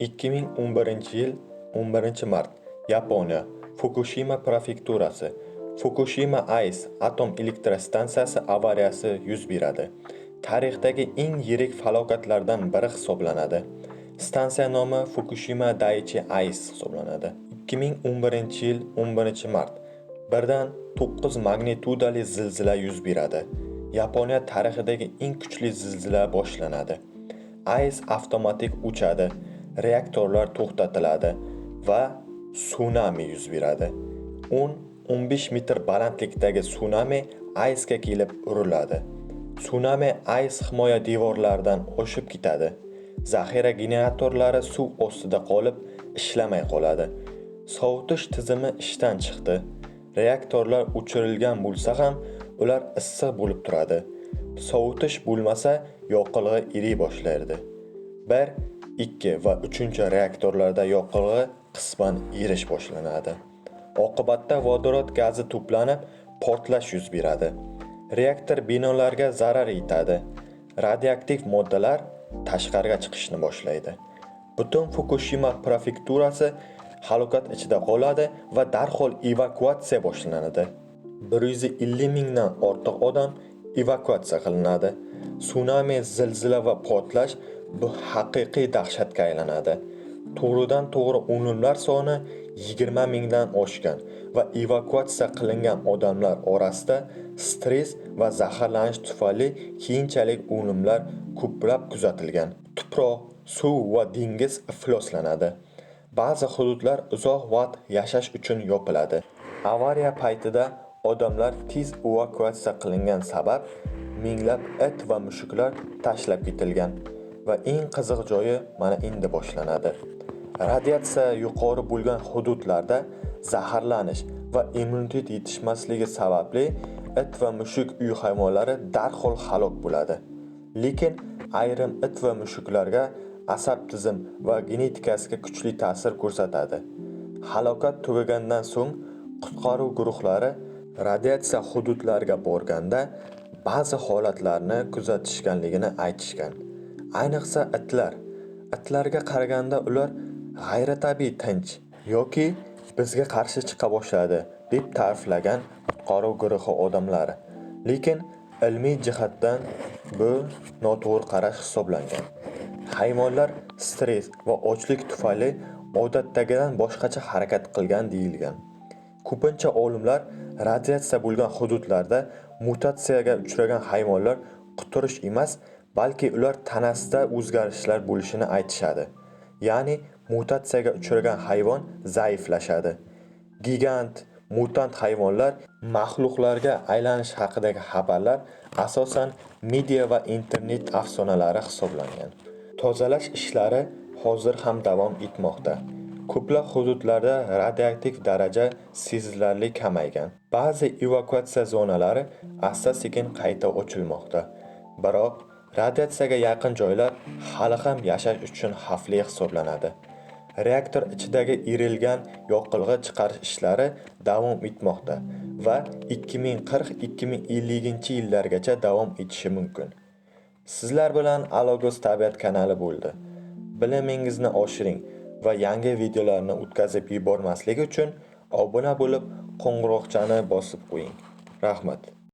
2011-yil 11-mart Yaponiya Fukushima prefekturasi Fukushima AES atom elektrostansiyasi avariyasi yuz beradi. Tarixdagi eng yirik falokatlardan biri hisoblanadi. Stansiya nomi Fukushima Daiichi AES hisoblanadi. 2011-yil 11-mart birdan 9 magnitudali zilzila yuz beradi. Yaponiya tarixidagi eng kuchli zilzila boshlanadi. AES avtomatik o'chadi, reaktorlar to'xtatiladi va tsunami yuz beradi. 10-15 metr balandlikdagi tsunami AESga kelib uriladi. Tsunami AES himoya devorlaridan oshib ketadi. Zaxira generatorlari suv ostida qolib, ishlamay qoladi. Sovutish tizimi ishdan chiqdi. Reaktorlar o'chirilgan bo'lsa ham, ular issiq bo'lib turadi. Sovutish bo'lmasa, yoqilg'i eriy boshlaydi. 1, 2 va 3-reaktorlarda yoqilg'i qisman erish boshlanadi. Oqibatda vodorod gazi to'planib, portlash yuz beradi. Reaktor binolarga zarar yetadi. Radioaktiv moddalar tashqariga chiqishni boshlaydi. Butun Fukushima prefekturasi halokat ichida qoladi va darhol evakuatsiya boshlanadi. 150 mingdan ortiq odam evakuatsiya qilinadi. Tsunami, zilzila va portlash bu haqiqiy dahshatga aylanadi. To'g'ridan to'g'ri o'limlar soni 20 mingdan oshgan va evakuatsiya qilingan odamlar orasida stress va zaharlanish tufayli keyinchalik o'limlar ko'plab kuzatilgan. Tuproq, suv va dengiz ifloslanadi. Ba'zi hududlar uzoq vaqt yashash uchun yopiladi. Avariya paytida odamlar tez evakuatsiya qilingan sabab minglab it va mushuklar tashlab ketilgan va eng qiziq joyi mana endi boshlanadi. Radiatsiya yuqori bo'lgan hududlarda zaharlanish va immunitet yetishmasligi sababli it va mushuk uy hayvonlari darhol halok bo'ladi. Lekin ayrim it va mushuklarga asab tizim va genetikasiga kuchli ta'sir ko'rsatadi. Halokat tugagandan so'ng qutqaruv guruhlari radiatsiya hududlariga borganda ba'zi holatlarni kuzatishganligini aytishgan. Ayniqsa itlarga qaraganda ular g'ayritabiiy tinch yoki bizga qarshi chiqa boshladi deb ta'riflagan qutqaruv guruhi odamlari. Lekin ilmiy jihatdan bu noto'g'ri qarash hisoblangan. Hayvonlar stress va ochlik tufayli odatdagidan boshqacha harakat qilgan deyilgan. Ko'pincha olimlar radiatsiya bo'lgan hududlarda mutatsiyaga uchragan hayvonlar quturish emas, balki ular tanasida o'zgarishlar bo'lishini aytishadi. Ya'ni mutatsiyaga uchragan hayvon zaiflashadi. Gigant, mutant hayvonlar maxluqlarga aylanish haqidagi xabarlar asosan media va internet afsonalari hisoblangan. Tozalash ishlari hozir ham davom etmoqda. Ko'plab hududlarda radioaktiv daraja sezilarli kamaygan. Ba'zi evakuatsiya zonalari asta-sekin qayta ochilmoqda. Biroq radiatsiyaga yaqin joylar hali ham yashash uchun xavfli hisoblanadi. Reaktor ichidagi erilgan yoqilg'i chiqarish ishlari davom etmoqda va 2040-2050-yillargacha davom etishi mumkin. Sizlar bilan Alogos tabiat kanali bo'ldi. Bilimingizni oshiring va yangi videolarni o'tkazib yubormaslik uchun obuna bo'lib, qo'ng'iroqchani bosib qo'ying. Rahmat.